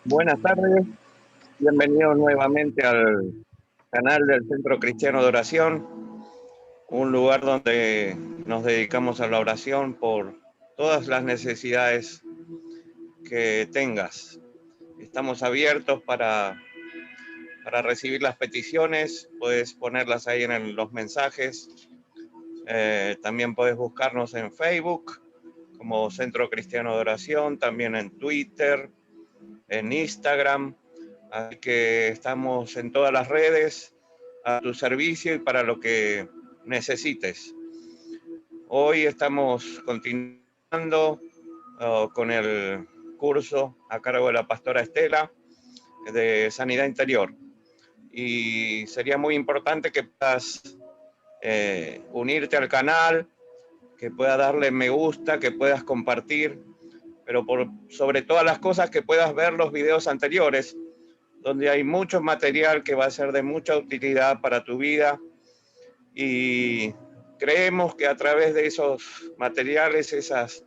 Buenas tardes, bienvenidos nuevamente al canal del Centro Cristiano de Oración, un lugar donde nos dedicamos a la oración por todas las necesidades que tengas. Estamos abiertos para recibir las peticiones, puedes ponerlas ahí en los mensajes. También puedes buscarnos en Facebook como Centro Cristiano de Oración, también en Twitter, en Instagram. Así que estamos en todas las redes a tu servicio y para lo que necesites. Hoy estamos continuando con el curso a cargo de la pastora Estela de Sanidad Interior. Y sería muy importante que puedas unirte al canal, que puedas darle me gusta, que puedas compartir, pero sobre todas las cosas que puedas ver los videos anteriores, donde hay mucho material que va a ser de mucha utilidad para tu vida, y creemos que a través de esos materiales, esas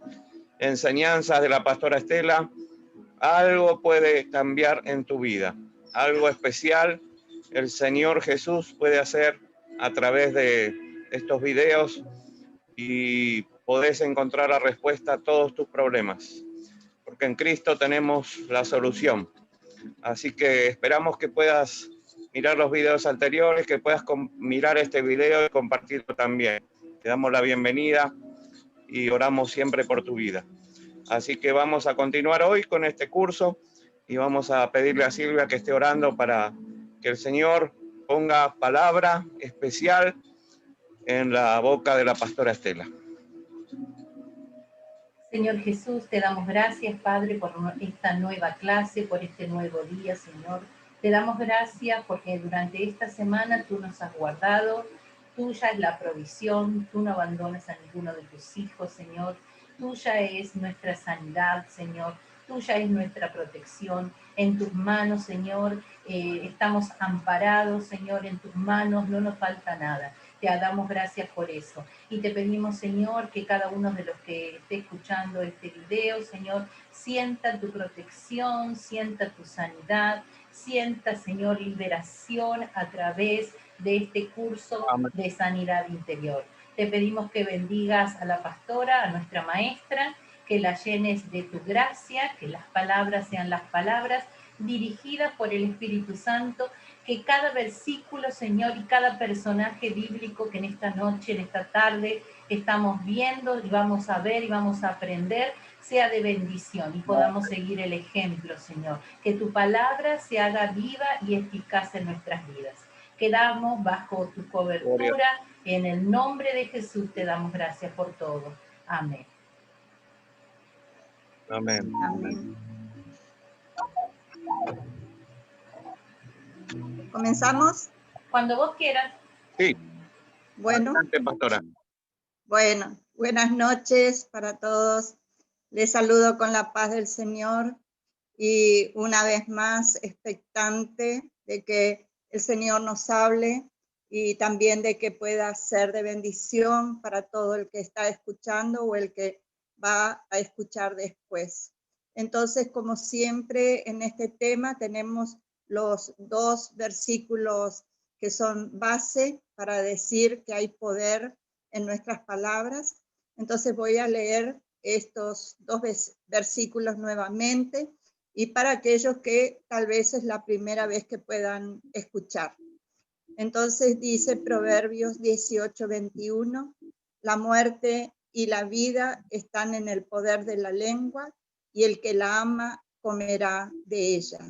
enseñanzas de la pastora Estela, algo puede cambiar en tu vida, algo especial el Señor Jesús puede hacer a través de estos videos y podés encontrar la respuesta a todos tus problemas, porque en Cristo tenemos la solución. Así que esperamos que puedas mirar los videos anteriores, que puedas mirar este video y compartirlo también. Te damos la bienvenida y oramos siempre por tu vida. Así que vamos a continuar hoy con este curso y vamos a pedirle a Silvia que esté orando para que el Señor ponga palabra especial en la boca de la pastora Estela. Señor Jesús, te damos gracias, Padre, por esta nueva clase, por este nuevo día, Señor. Te damos gracias porque durante esta semana tú nos has guardado, tuya es la provisión, tú no abandonas a ninguno de tus hijos, Señor. Tuya es nuestra sanidad, Señor. Tuya es nuestra protección. En tus manos, Señor, estamos amparados, Señor. En tus manos no nos falta nada. Te damos gracias por eso. Y te pedimos, Señor, que cada uno de los que esté escuchando este video, Señor, sienta tu protección, sienta tu sanidad, sienta, Señor, liberación a través de este curso de sanidad interior. Te pedimos que bendigas a la pastora, a nuestra maestra, que la llenes de tu gracia, que las palabras sean las palabras dirigidas por el Espíritu Santo, que cada versículo, Señor, y cada personaje bíblico que en esta noche, en esta tarde, estamos viendo y vamos a ver y vamos a aprender, sea de bendición y podamos seguir el ejemplo, Señor. Que tu palabra se haga viva y eficaz en nuestras vidas. Quedamos bajo tu cobertura. En el nombre de Jesús te damos gracias por todo. Amén. Amén. Amén. ¿Comenzamos? Cuando vos quieras. Sí. Bueno. Adelante, pastora. Bueno, buenas noches para todos. Les saludo con la paz del Señor y una vez más expectante de que el Señor nos hable y también de que pueda ser de bendición para todo el que está escuchando o el que va a escuchar después. Entonces, como siempre, en este tema tenemos los dos versículos que son base para decir que hay poder en nuestras palabras. Entonces voy a leer estos dos versículos nuevamente y para aquellos que tal vez es la primera vez que puedan escuchar. Entonces dice Proverbios 18:21, la muerte y la vida están en el poder de la lengua y el que la ama comerá de ella.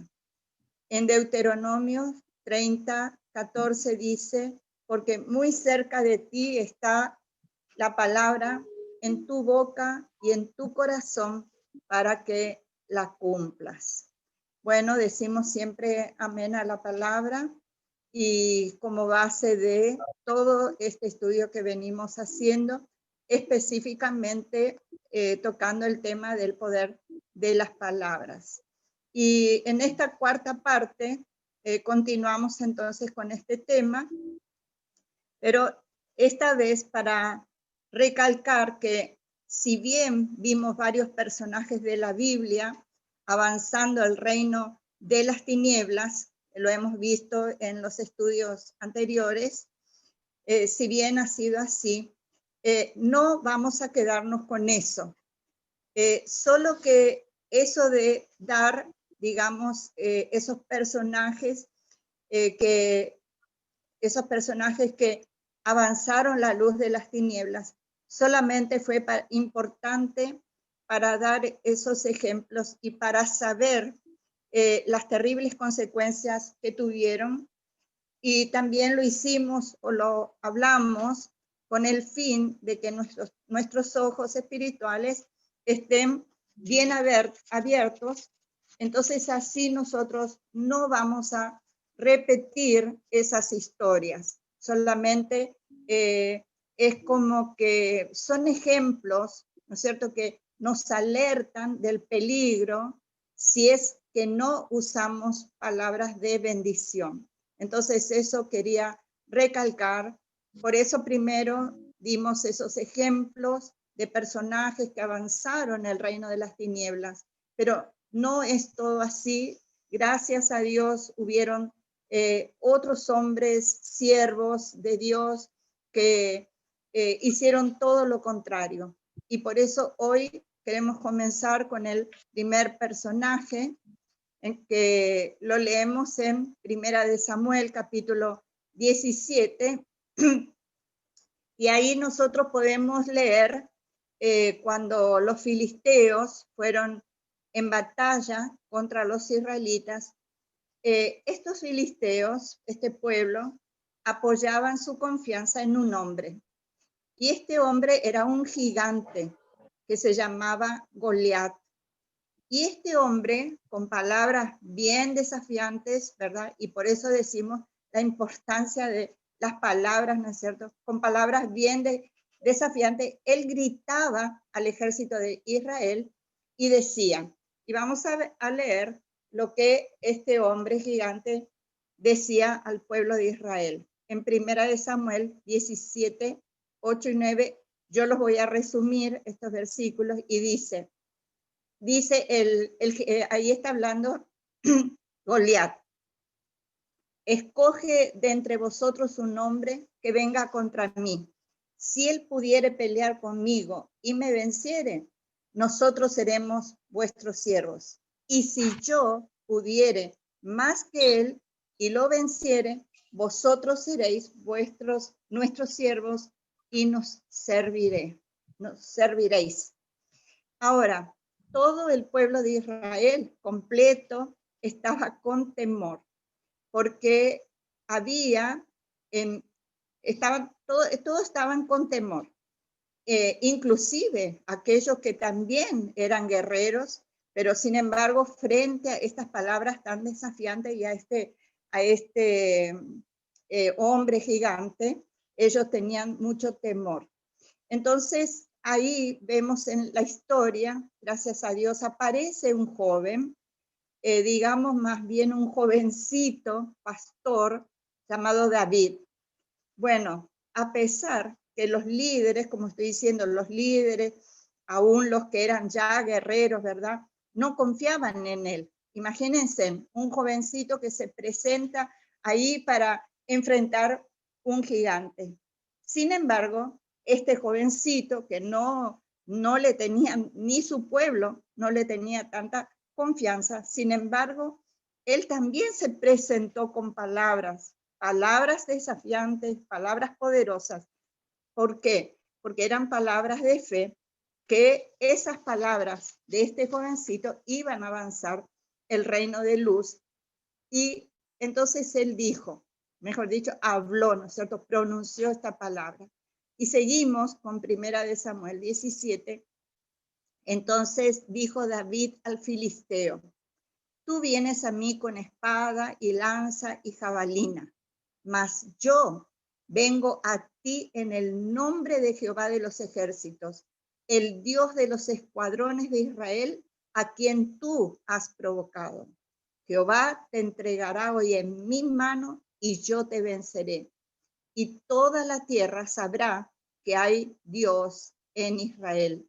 En Deuteronomio 30:14 dice, porque muy cerca de ti está la palabra en tu boca y en tu corazón para que la cumplas. Bueno, decimos siempre amén a la palabra y como base de todo este estudio que venimos haciendo, específicamente tocando el tema del poder de las palabras. Y en esta cuarta parte continuamos entonces con este tema, pero esta vez para recalcar que si bien vimos varios personajes de la Biblia avanzando al reino de las tinieblas, lo hemos visto en los estudios anteriores, si bien ha sido así, no vamos a quedarnos con eso. Solo que eso de dar, digamos, esos personajes que avanzaron la luz de las tinieblas, solamente fue importante para dar esos ejemplos y para saber las terribles consecuencias que tuvieron. Y también lo hicimos o lo hablamos con el fin de que nuestros ojos espirituales estén bien abiertos. Entonces así nosotros no vamos a repetir esas historias. Solamente es como que son ejemplos, ¿no es cierto?, que nos alertan del peligro si es que no usamos palabras de bendición. Entonces eso quería recalcar. Por eso primero dimos esos ejemplos de personajes que avanzaron en el reino de las tinieblas, pero no es todo así. Gracias a Dios hubieron otros hombres, siervos de Dios, que hicieron todo lo contrario. Y por eso hoy queremos comenzar con el primer personaje, en que lo leemos en Primera de Samuel, capítulo 17, y ahí nosotros podemos leer cuando los filisteos fueron en batalla contra los israelitas. Estos filisteos, este pueblo, apoyaban su confianza en un hombre, y este hombre era un gigante que se llamaba Goliat. Y este hombre, con palabras bien desafiantes, ¿verdad? Y por eso decimos la importancia de las palabras, ¿no es cierto? Con palabras bien desafiantes, él gritaba al ejército de Israel y decía, y vamos a leer lo que este hombre gigante decía al pueblo de Israel. En Primera de Samuel 17, 8 y 9, yo los voy a resumir estos versículos, y dice ahí está hablando Goliat: escoge de entre vosotros un hombre que venga contra mí. Si él pudiere pelear conmigo y me venciere, nosotros seremos vuestros siervos. Y si yo pudiere más que él y lo venciere, vosotros seréis nuestros siervos y nos serviréis. Ahora, todo el pueblo de Israel completo estaba con temor, porque todos estaban con temor, inclusive aquellos que también eran guerreros, pero sin embargo, frente a estas palabras tan desafiantes y a este hombre gigante, ellos tenían mucho temor. Entonces, ahí vemos en la historia, gracias a Dios, aparece un joven, digamos más bien un jovencito pastor llamado David. Bueno, a pesar que los líderes, como estoy diciendo, los líderes, aún los que eran ya guerreros, ¿verdad?, no confiaban en él. Imagínense, un jovencito que se presenta ahí para enfrentar un gigante. Sin embargo, este jovencito que no le tenía, ni su pueblo no le tenía tanta confianza, sin embargo, él también se presentó con palabras desafiantes, palabras poderosas. ¿Por qué? Porque eran palabras de fe, que esas palabras de este jovencito iban a avanzar el reino de luz. Y entonces él dijo, mejor dicho, habló, ¿no es cierto?, pronunció esta palabra. Y seguimos con Primera de Samuel 17. Entonces dijo David al filisteo: tú vienes a mí con espada y lanza y jabalina, mas yo vengo a ti en el nombre de Jehová de los ejércitos, el Dios de los escuadrones de Israel, a quien tú has provocado. Jehová te entregará hoy en mi mano y yo te venceré. Y toda la tierra sabrá que hay Dios en Israel.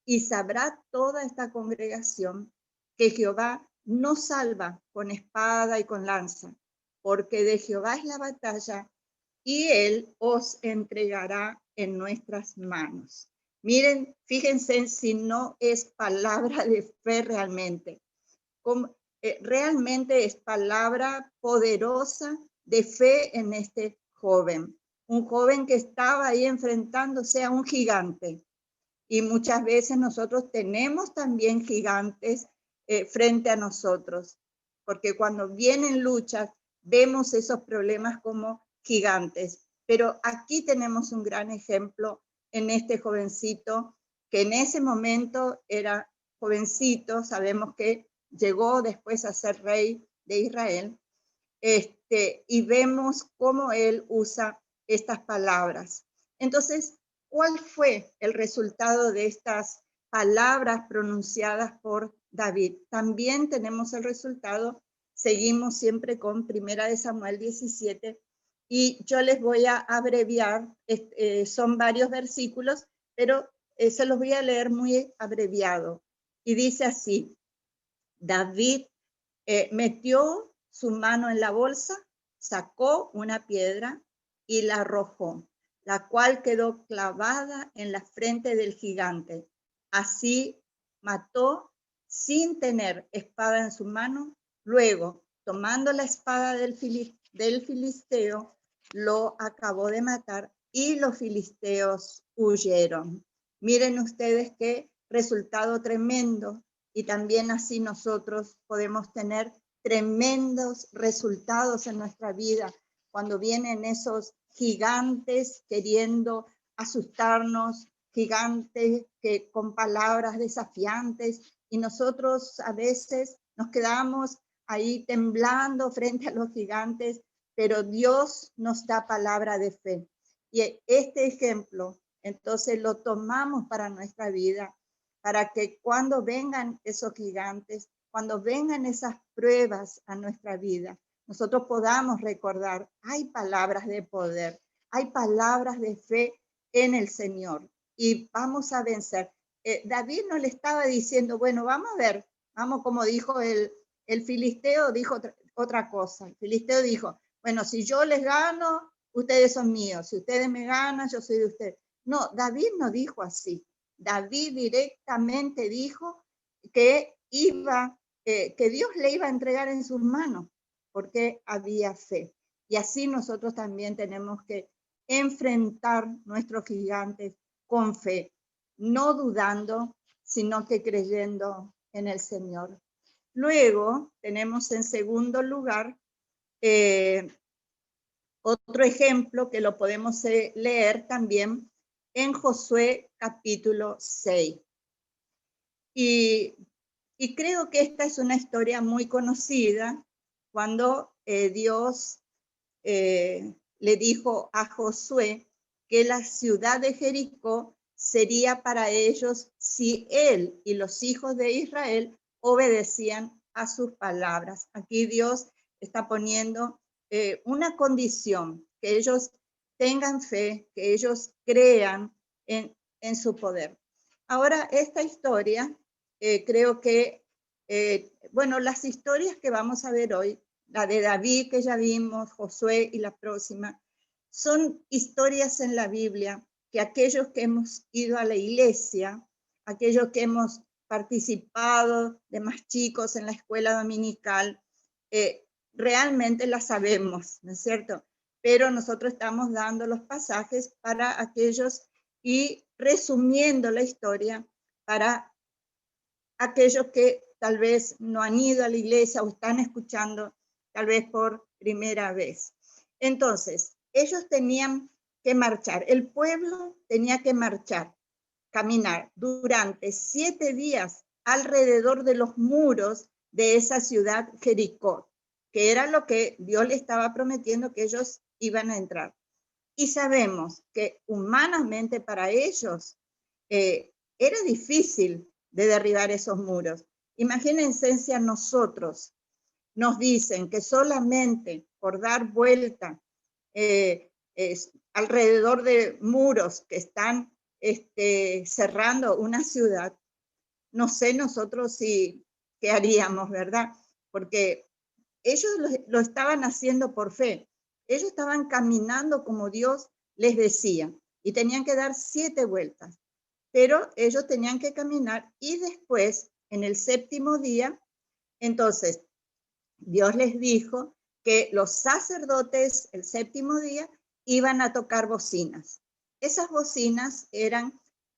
Y sabrá toda esta congregación que Jehová no salva con espada y con lanza, porque de Jehová es la batalla, y él os entregará en nuestras manos. Miren, fíjense si no es palabra de fe realmente. Realmente es palabra poderosa de fe en este joven. Un joven que estaba ahí enfrentándose a un gigante. Y muchas veces nosotros tenemos también gigantes frente a nosotros, porque cuando vienen luchas vemos esos problemas como gigantes. Pero aquí tenemos un gran ejemplo en este jovencito, que en ese momento era jovencito, sabemos que llegó después a ser rey de Israel, y vemos cómo él usa estas palabras. Entonces, ¿cuál fue el resultado de estas palabras pronunciadas por David? También tenemos el resultado, seguimos siempre con 1 Samuel 17, y yo les voy a abreviar, son varios versículos, pero se los voy a leer muy abreviado. Y dice así: David metió su mano en la bolsa, sacó una piedra y la arrojó, la cual quedó clavada en la frente del gigante. Así mató sin tener espada en su mano. Luego, tomando la espada del filisteo, lo acabó de matar y los filisteos huyeron. Miren ustedes qué resultado tremendo, y también así nosotros podemos tener tremendos resultados en nuestra vida cuando vienen esos gigantes queriendo asustarnos, gigantes que con palabras desafiantes, y nosotros a veces nos quedamos ahí temblando frente a los gigantes, pero Dios nos da palabra de fe. Y este ejemplo, entonces lo tomamos para nuestra vida, para que cuando vengan esos gigantes, cuando vengan esas pruebas a nuestra vida, nosotros podamos recordar, hay palabras de poder, hay palabras de fe en el Señor, y vamos a vencer. David no le estaba diciendo, bueno, vamos a ver, vamos, como dijo el filisteo, dijo otra cosa. El filisteo dijo, bueno, si yo les gano, ustedes son míos, si ustedes me ganan, yo soy de ustedes. No, David no dijo así. David directamente dijo que que Dios le iba a entregar en sus manos, porque había fe. Y así nosotros también tenemos que enfrentar nuestros gigantes con fe, no dudando, sino que creyendo en el Señor. Luego tenemos en segundo lugar otro ejemplo que lo podemos leer también en Josué capítulo 6. Y creo que esta es una historia muy conocida, cuando Dios le dijo a Josué que la ciudad de Jericó sería para ellos si él y los hijos de Israel obedecían a sus palabras. Aquí Dios está poniendo una condición, que ellos tengan fe, que ellos crean en su poder. Ahora, esta historia, creo que, bueno, las historias que vamos a ver hoy, la de David que ya vimos, Josué y la próxima, son historias en la Biblia que aquellos que hemos ido a la iglesia, aquellos que hemos participado de más chicos en la escuela dominical, realmente las sabemos, ¿no es cierto? Pero nosotros estamos dando los pasajes para aquellos y resumiendo la historia para aquellos que tal vez no han ido a la iglesia o están escuchando tal vez por primera vez. Entonces, ellos tenían que marchar, el pueblo tenía que marchar, caminar durante 7 días alrededor de los muros de esa ciudad Jericó, que era lo que Dios le estaba prometiendo que ellos iban a entrar. Y sabemos que humanamente para ellos era difícil de derribar esos muros. Imagínense si a nosotros nos dicen que solamente por dar vuelta alrededor de muros que están cerrando una ciudad, no sé nosotros qué haríamos, ¿verdad? Porque ellos lo estaban haciendo por fe. Ellos estaban caminando como Dios les decía y tenían que dar 7 vueltas. Pero ellos tenían que caminar y después, en el 7º día, entonces Dios les dijo que los sacerdotes el 7º día iban a tocar bocinas. Esas bocinas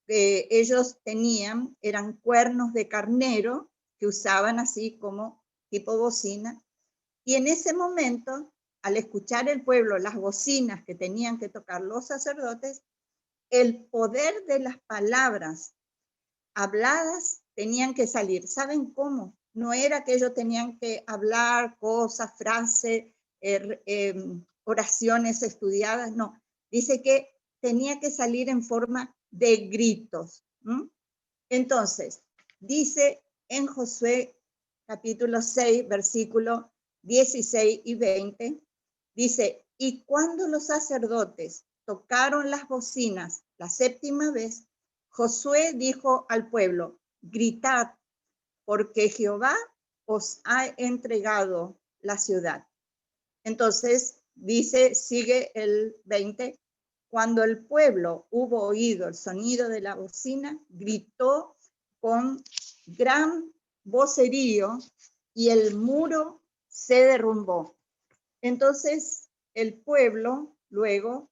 ellos tenían, eran cuernos de carnero que usaban así como tipo bocina. Y en ese momento, al escuchar el pueblo las bocinas que tenían que tocar los sacerdotes, el poder de las palabras habladas tenían que salir. ¿Saben cómo? No era que ellos tenían que hablar cosas, frases, oraciones estudiadas, no. Dice que tenía que salir en forma de gritos. Entonces, dice en Josué capítulo 6, versículo 16 y 20, dice, y cuando los sacerdotes tocaron las bocinas la 7ª vez, Josué dijo al pueblo, gritad, porque Jehová os ha entregado la ciudad. Entonces, dice, sigue el 20, cuando el pueblo hubo oído el sonido de la bocina, gritó con gran vocerío y el muro se derrumbó. Entonces, el pueblo luego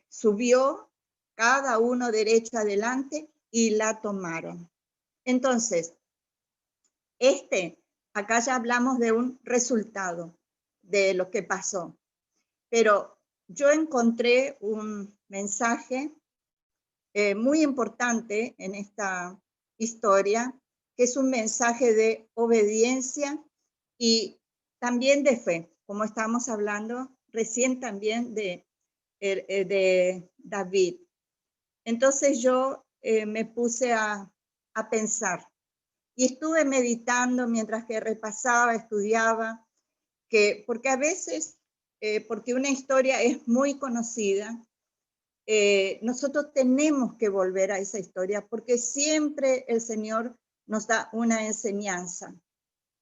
subió cada uno derecho adelante y la tomaron. Entonces, acá ya hablamos de un resultado de lo que pasó, pero yo encontré un mensaje muy importante en esta historia, que es un mensaje de obediencia y también de fe, como estamos hablando recién también de David. Entonces yo me puse a pensar y estuve meditando mientras que repasaba, estudiaba, porque a veces, porque una historia es muy conocida, nosotros tenemos que volver a esa historia porque siempre el Señor nos da una enseñanza.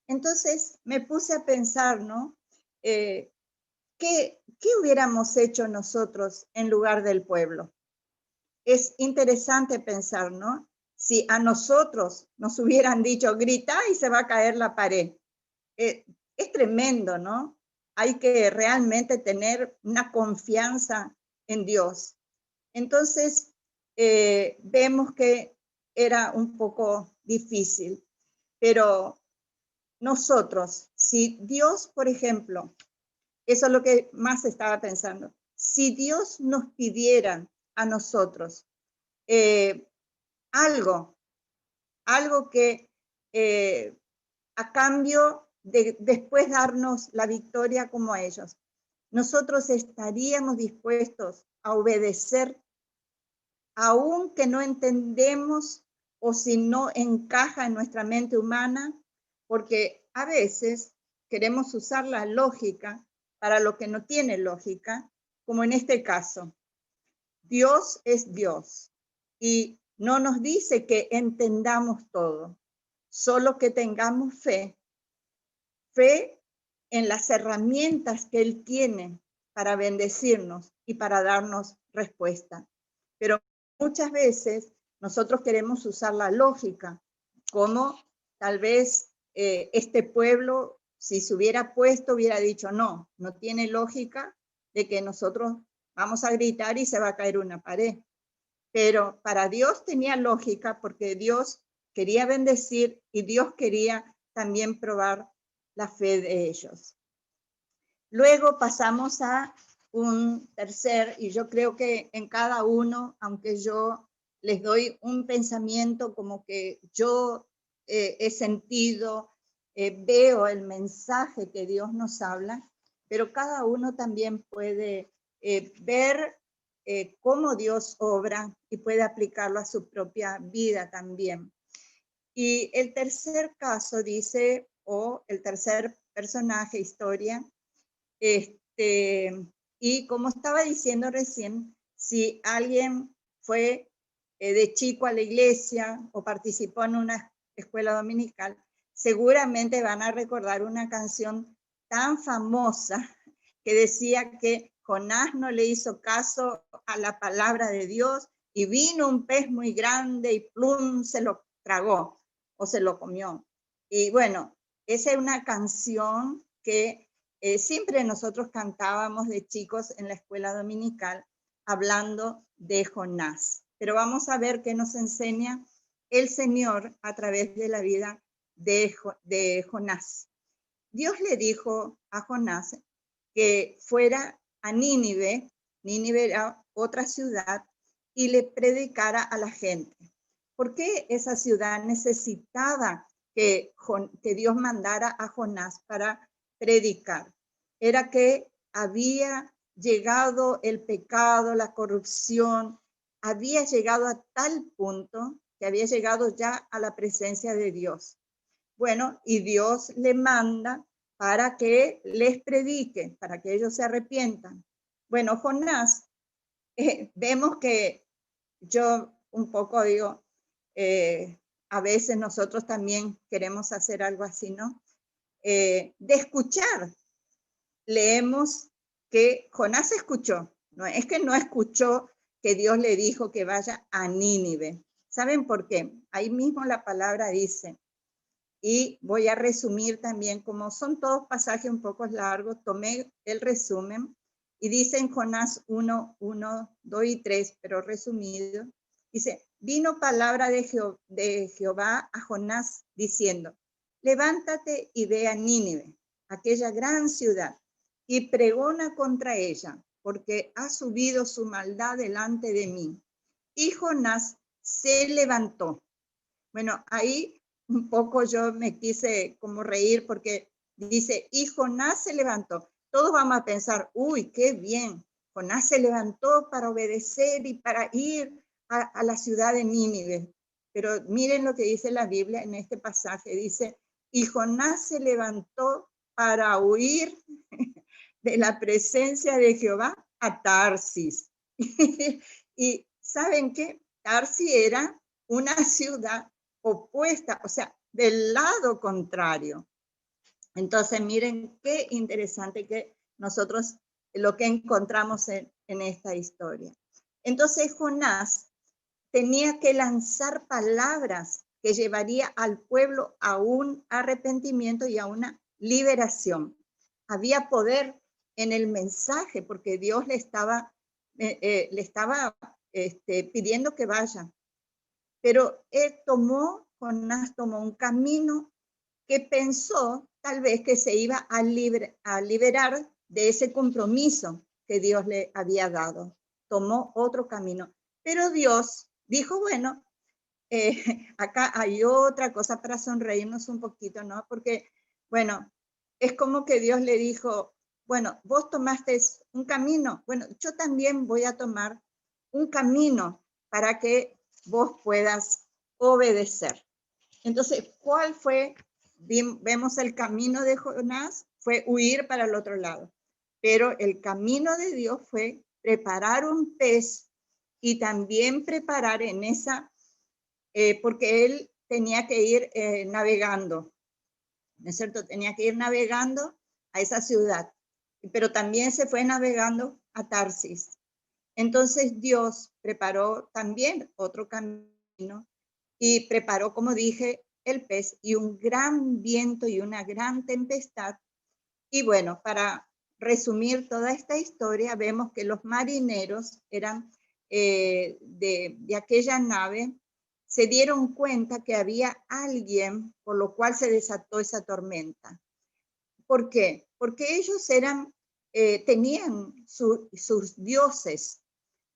Entonces me puse a pensar, ¿no? ¿Qué hubiéramos hecho nosotros en lugar del pueblo? Es interesante pensar, ¿no? Si a nosotros nos hubieran dicho, grita y se va a caer la pared. Es tremendo, ¿no? Hay que realmente tener una confianza en Dios. Entonces, vemos que era un poco difícil, pero nosotros, si Dios, por ejemplo, eso es lo que más estaba pensando, si Dios nos pidiera a nosotros algo que a cambio de después darnos la victoria como a ellos, nosotros estaríamos dispuestos a obedecer aunque no entendemos o si no encaja en nuestra mente humana, porque a veces queremos usar la lógica para lo que no tiene lógica, como en este caso. Dios es Dios y no nos dice que entendamos todo, solo que tengamos fe en las herramientas que Él tiene para bendecirnos y para darnos respuesta. Pero muchas veces nosotros queremos usar la lógica, como tal vez este pueblo, si se hubiera puesto, hubiera dicho, no tiene lógica de que nosotros vamos a gritar y se va a caer una pared. Pero para Dios tenía lógica porque Dios quería bendecir y Dios quería también probar la fe de ellos. Luego pasamos a un tercer, y yo creo que en cada uno, aunque yo les doy un pensamiento como que yo he sentido, veo el mensaje que Dios nos habla, pero cada uno también puede ver cómo Dios obra y puede aplicarlo a su propia vida también. Y el tercer caso dice, o el tercer personaje, historia, y como estaba diciendo recién, si alguien fue de chico a la iglesia o participó en una escuela dominical, seguramente van a recordar una canción tan famosa que decía que Jonás no le hizo caso a la palabra de Dios y vino un pez muy grande y plum, se lo tragó o se lo comió. Y bueno, esa es una canción que siempre nosotros cantábamos de chicos en la escuela dominical hablando de Jonás. Pero vamos a ver qué nos enseña el Señor a través de la vida de Jonás. Dios le dijo a Jonás que fuera a Nínive, Nínive era otra ciudad, y le predicara a la gente. ¿Por qué esa ciudad necesitaba que Dios mandara a Jonás para predicar? Era que había llegado el pecado, la corrupción, había llegado a tal punto que había llegado ya a la presencia de Dios. Bueno, y Dios le manda para que les predique, para que ellos se arrepientan. Bueno, Jonás, vemos que yo un poco digo, a veces nosotros también queremos hacer algo así, ¿no? De escuchar, leemos que Jonás escuchó, no es que no escuchó que Dios le dijo que vaya a Nínive. ¿Saben por qué? Ahí mismo la palabra dice, y voy a resumir también, como son todos pasajes un poco largos, tomé el resumen y dice en Jonás 1, 2 y 3, pero resumido, dice, vino palabra de Jehová a Jonás diciendo, levántate y ve a Nínive, aquella gran ciudad, y pregona contra ella, porque ha subido su maldad delante de mí. Y Jonás se levantó. Bueno, ahí un poco yo me quise como reír porque dice, y Jonás se levantó. Todos vamos a pensar, uy, qué bien. Jonás se levantó para obedecer y para ir a la ciudad de Nínive. Pero miren lo que dice la Biblia en este pasaje. Dice, y Jonás se levantó para huir de la presencia de Jehová a Tarsis. Y ¿saben qué? Tarsis era una ciudad opuesta, o sea, del lado contrario. Entonces, miren qué interesante que nosotros lo que encontramos en esta historia. Entonces, Jonás tenía que lanzar palabras que llevaría al pueblo a un arrepentimiento y a una liberación. Había poder en el mensaje porque Dios le estaba pidiendo que vaya. Pero Jonás tomó un camino que pensó tal vez que se iba a liberar de ese compromiso que Dios le había dado. Tomó otro camino. Pero Dios dijo, bueno, acá hay otra cosa para sonreírnos un poquito, ¿no? Porque, bueno, es como que Dios le dijo, bueno, vos tomaste un camino, bueno, yo también voy a tomar un camino para que vos puedas obedecer. Entonces, ¿cuál fue? Vemos el camino de Jonás, fue huir para el otro lado, pero el camino de Dios fue preparar un pez y también preparar en esa, porque él tenía que ir navegando, ¿no es cierto? Tenía que ir navegando a esa ciudad, pero también se fue navegando a Tarsis. Entonces Dios preparó también otro camino y preparó, como dije, el pez y un gran viento y una gran tempestad. Y bueno, para resumir toda esta historia, vemos que los marineros eran de aquella nave, se dieron cuenta que había alguien por lo cual se desató esa tormenta. ¿Por qué? Porque ellos tenían sus dioses,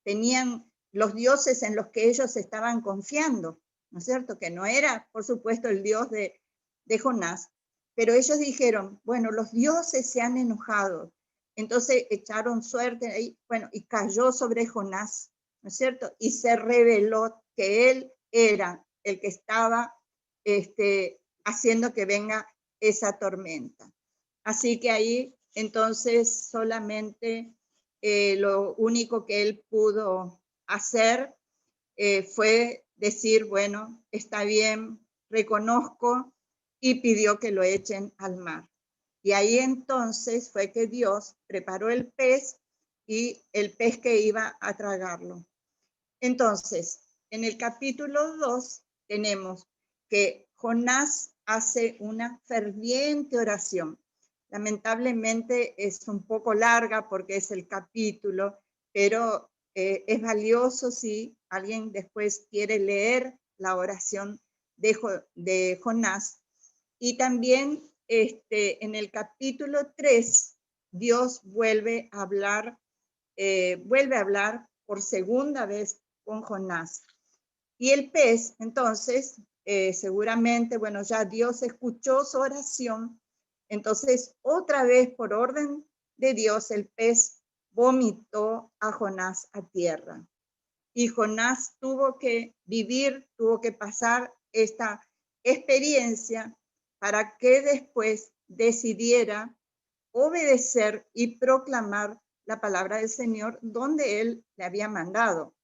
tenían los dioses en los que ellos estaban confiando, ¿no es cierto? Que no era, por supuesto, el Dios de Jonás, pero ellos dijeron, bueno, los dioses se han enojado, entonces echaron suerte ahí, bueno, y cayó sobre Jonás, ¿no es cierto? Y se reveló que él era el que estaba haciendo que venga esa tormenta. Así que ahí, entonces, solamente lo único que él pudo hacer fue decir, bueno, está bien, reconozco, y pidió que lo echen al mar. Y ahí entonces fue que Dios preparó el pez y el pez que iba a tragarlo. Entonces, en el capítulo 2 tenemos que Jonás hace una ferviente oración. Lamentablemente es un poco larga porque es el capítulo, pero es valioso si alguien después quiere leer la oración de Jonás. Y también en el capítulo 3, Dios vuelve a hablar por segunda vez con Jonás. Y el pez, entonces, seguramente, bueno, ya Dios escuchó su oración, entonces otra vez por orden de Dios el pez vomitó a Jonás a tierra. Y Jonás tuvo que vivir, tuvo que pasar esta experiencia para que después decidiera obedecer y proclamar la palabra del Señor donde él le había mandado,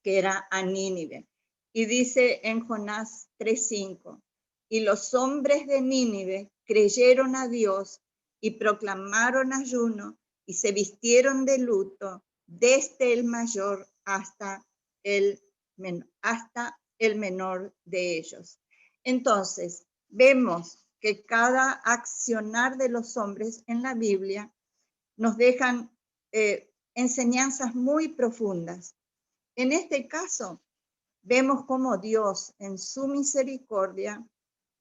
que era a Nínive. Y dice en Jonás 3:5, y los hombres de Nínive creyeron a Dios y proclamaron ayuno y se vistieron de luto desde el mayor hasta el menor de ellos. Entonces, vemos que cada accionar de los hombres en la Biblia nos dejan enseñanzas muy profundas. En este caso, vemos cómo Dios, en su misericordia,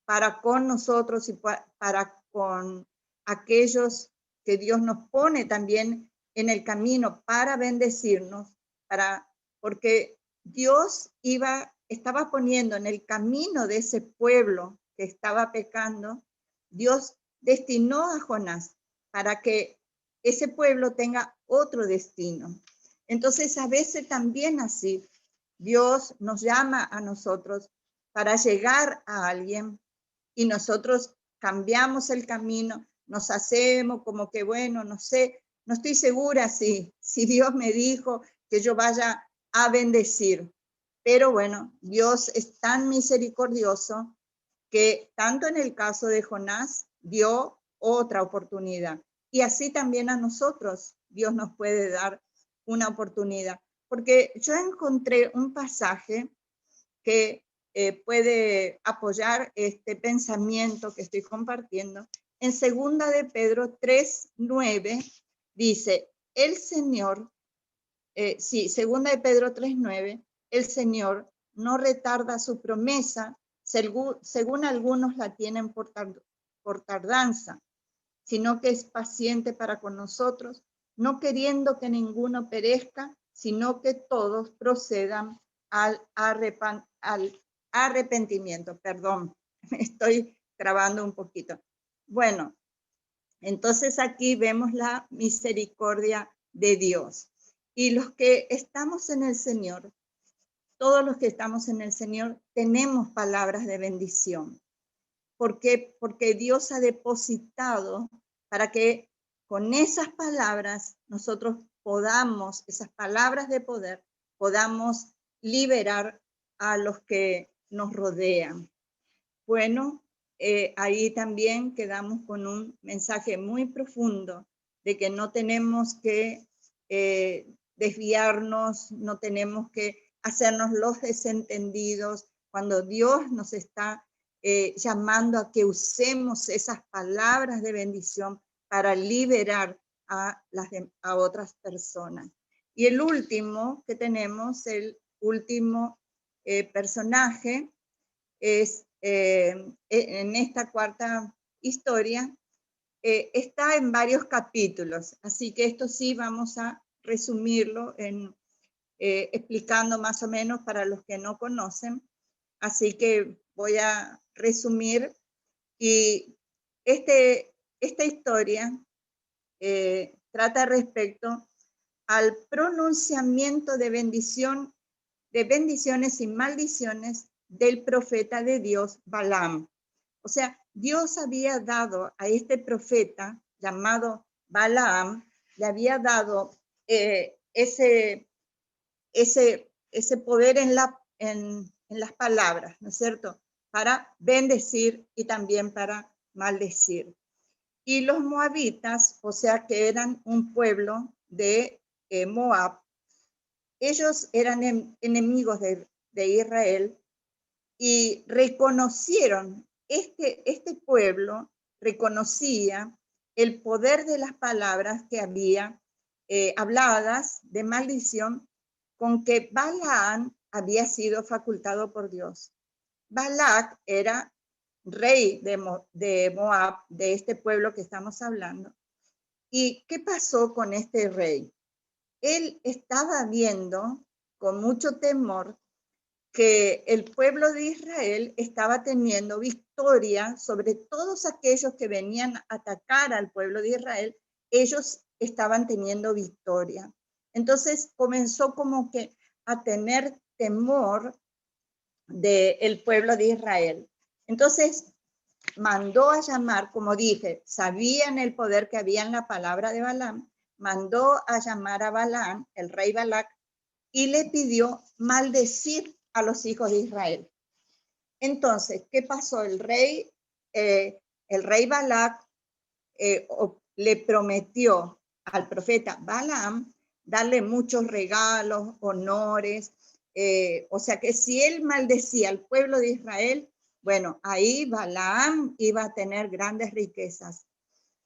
para con nosotros y para con aquellos que Dios nos pone también en el camino para bendecirnos, porque Dios estaba poniendo en el camino de ese pueblo que estaba pecando, Dios destinó a Jonás para que ese pueblo tenga otro destino. Entonces, a veces también así, Dios nos llama a nosotros para llegar a alguien y nosotros cambiamos el camino, nos hacemos como que, bueno, no sé, no estoy segura si Dios me dijo que yo vaya a bendecir. Pero bueno, Dios es tan misericordioso que tanto en el caso de Jonás dio otra oportunidad. Y así también a nosotros Dios nos puede dar una oportunidad. Porque yo encontré un pasaje que puede apoyar este pensamiento que estoy compartiendo. En 2 de Pedro 3:9 dice, el Señor, 2 de Pedro 3:9, el Señor no retarda su promesa, según algunos la tienen por tardanza, sino que es paciente para con nosotros, no queriendo que ninguno perezca, sino que todos procedan al arrepentimiento. Perdón, me estoy trabando un poquito. Bueno, entonces aquí vemos la misericordia de Dios. Y los que estamos en el Señor, todos los que estamos en el Señor, tenemos palabras de bendición. ¿Por qué? Porque Dios ha depositado para que con esas palabras nosotros podamos, esas palabras de poder, podamos liberar a los que nos rodean. Bueno, ahí también quedamos con un mensaje muy profundo de que no tenemos que desviarnos, no tenemos que hacernos los desentendidos cuando Dios nos está llamando a que usemos esas palabras de bendición para liberar a otras personas. Y el último que tenemos, el último personaje, es en esta cuarta historia, está en varios capítulos, así que esto sí vamos a resumirlo explicando más o menos para los que no conocen. Así que voy a resumir. Y esta historia trata respecto al pronunciamiento de bendiciones y maldiciones del profeta de Dios, Balaam. O sea, Dios había dado a este profeta llamado Balaam, le había dado ese ese poder en las palabras, ¿no es cierto? Para bendecir y también para maldecir. Y los moabitas, o sea que eran un pueblo de Moab, ellos eran enemigos de Israel y reconocieron, este pueblo reconocía el poder de las palabras que había habladas de maldición con que Balaam había sido facultado por Dios. Balac era rey de Moab, de este pueblo que estamos hablando. ¿Y qué pasó con este rey? Él estaba viendo con mucho temor que el pueblo de Israel estaba teniendo victoria sobre todos aquellos que venían a atacar al pueblo de Israel. Ellos estaban teniendo victoria. Entonces comenzó como que a tener temor del pueblo de Israel. Entonces mandó a llamar, como dije, sabían el poder que había en la palabra de Balaam, mandó a llamar a Balaam, el rey Balac, y le pidió maldecir a los hijos de Israel. Entonces, ¿qué pasó? El rey Balac le prometió al profeta Balaam darle muchos regalos, honores, o sea que si él maldecía al pueblo de Israel, bueno, ahí Balaam iba a tener grandes riquezas.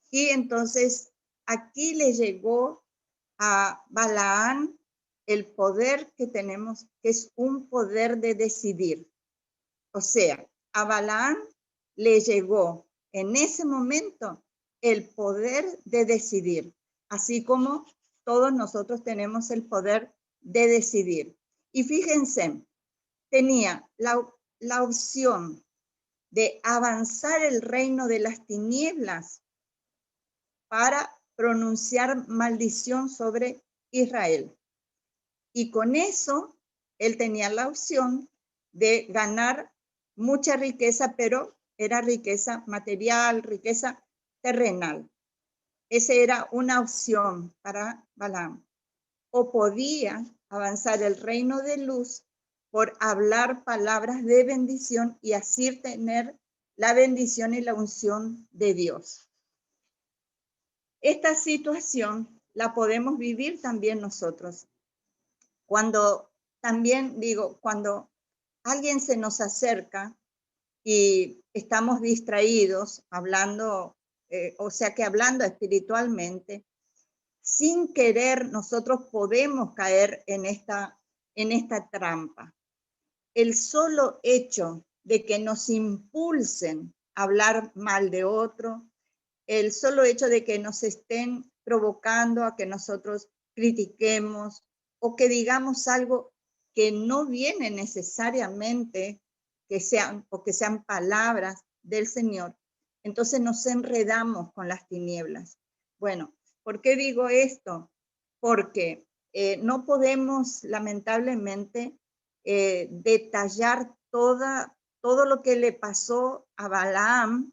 Y entonces aquí le llegó a Balaam el poder que tenemos, que es un poder de decidir. O sea, a Balaam le llegó en ese momento el poder de decidir, así como todos nosotros tenemos el poder de decidir. Y fíjense, tenía la opción de avanzar el reino de las tinieblas para pronunciar maldición sobre Israel. Y con eso, él tenía la opción de ganar mucha riqueza, pero era riqueza material, riqueza terrenal. Esa era una opción para Balaam. O podía avanzar el reino de luz por hablar palabras de bendición y así tener la bendición y la unción de Dios. Esta situación la podemos vivir también nosotros. Cuando también digo, cuando alguien se nos acerca y estamos distraídos, hablando, o sea que hablando espiritualmente, sin querer nosotros podemos caer en esta trampa. El solo hecho de que nos impulsen a hablar mal de otro, el solo hecho de que nos estén provocando a que nosotros critiquemos o que digamos algo que no viene necesariamente que sean palabras del Señor, entonces nos enredamos con las tinieblas. Bueno, ¿por qué digo esto? Porque no podemos lamentablemente detallar todo lo que le pasó a Balaam.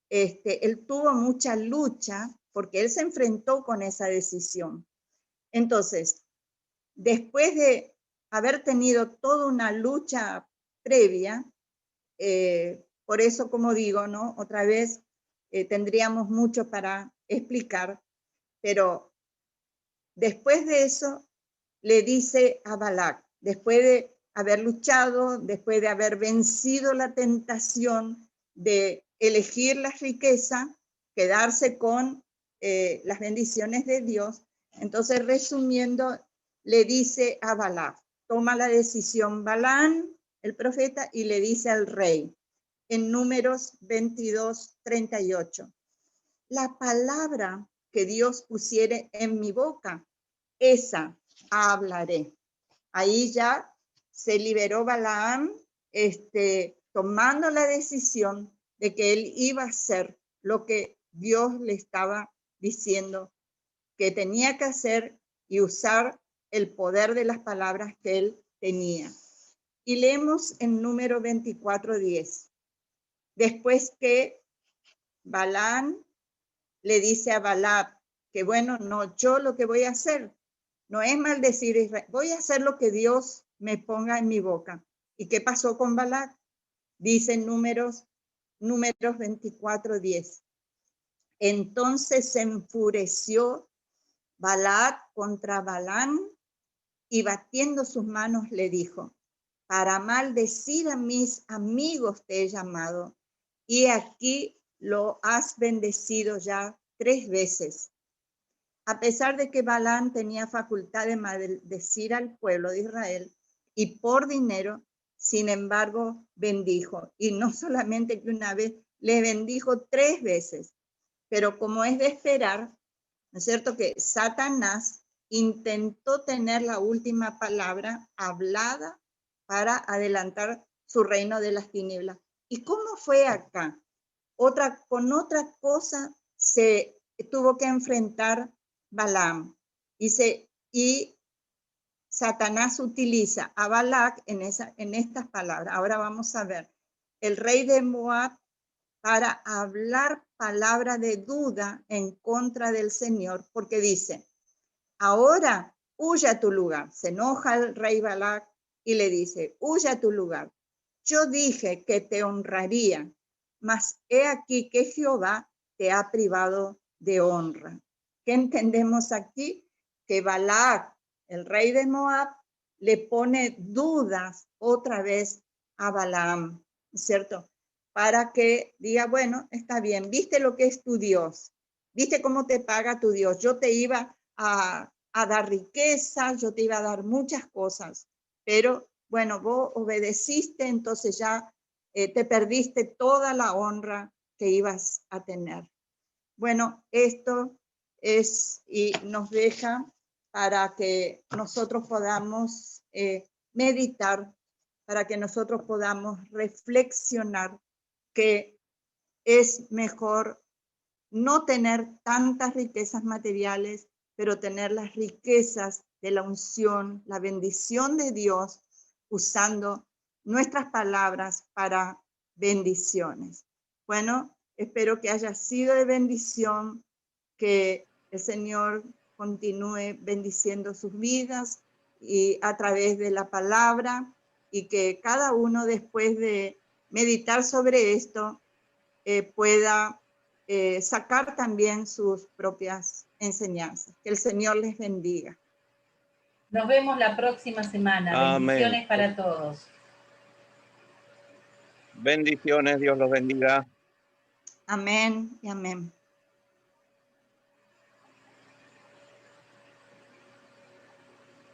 Él tuvo mucha lucha porque él se enfrentó con esa decisión. Entonces, después de haber tenido toda una lucha previa, por eso, como digo, ¿no? Otra vez tendríamos mucho para explicar, pero después de eso le dice a Balac, después de haber luchado, después de haber vencido la tentación de elegir la riqueza, quedarse con las bendiciones de Dios, entonces resumiendo, le dice a Balac, toma la decisión Balaam, el profeta, y le dice al rey, en Números 22:38, la palabra que Dios pusiere en mi boca, esa hablaré. Ahí ya se liberó Balaam, tomando la decisión de que él iba a hacer lo que Dios le estaba diciendo que tenía que hacer y usar el poder de las palabras que él tenía. Y leemos en Número 24:10. Después que Balaam le dice a Balac que bueno, no, yo lo que voy a hacer no es maldecir a Israel, voy a hacer lo que Dios me ponga en mi boca. ¿Y qué pasó con Balac? Dice Números 24:10. Entonces se enfureció Balac contra Balaam y batiendo sus manos le dijo: para maldecir a mis amigos te he llamado, y aquí lo has bendecido ya 3 veces. A pesar de que Balaam tenía facultad de maldecir al pueblo de Israel y por dinero, sin embargo, bendijo. Y no solamente que una vez, le bendijo 3 veces. Pero como es de esperar, ¿no es cierto?, que Satanás intentó tener la última palabra hablada para adelantar su reino de las tinieblas. ¿Y cómo fue acá? Con otra cosa se tuvo que enfrentar Balaam. Y Satanás utiliza a Balac en estas palabras. Ahora vamos a ver. El rey de Moab, para hablar palabra de duda en contra del Señor, porque dice: ahora huye a tu lugar. Se enoja el rey Balac y le dice: huye a tu lugar. Yo dije que te honraría, mas he aquí que Jehová te ha privado de honra. ¿Qué entendemos aquí? Que Balac, el rey de Moab, le pone dudas otra vez a Balaam, ¿cierto? Para que diga: bueno, está bien, viste lo que es tu Dios, viste cómo te paga tu Dios. Yo te iba a dar riqueza, yo te iba a dar muchas cosas, pero bueno, vos obedeciste, entonces ya te perdiste toda la honra que ibas a tener. Bueno, esto es y nos deja para que nosotros podamos meditar, para que nosotros podamos reflexionar que es mejor no tener tantas riquezas materiales, pero tener las riquezas de la unción, la bendición de Dios, usando nuestras palabras para bendiciones. Bueno, espero que haya sido de bendición, que el Señor continúe bendiciendo sus vidas y a través de la palabra, y que cada uno, después de meditar sobre esto, pueda sacar también sus propias enseñanzas. Que el Señor les bendiga. Nos vemos la próxima semana. Amén. Bendiciones para todos. Bendiciones, Dios los bendiga. Amén y amén.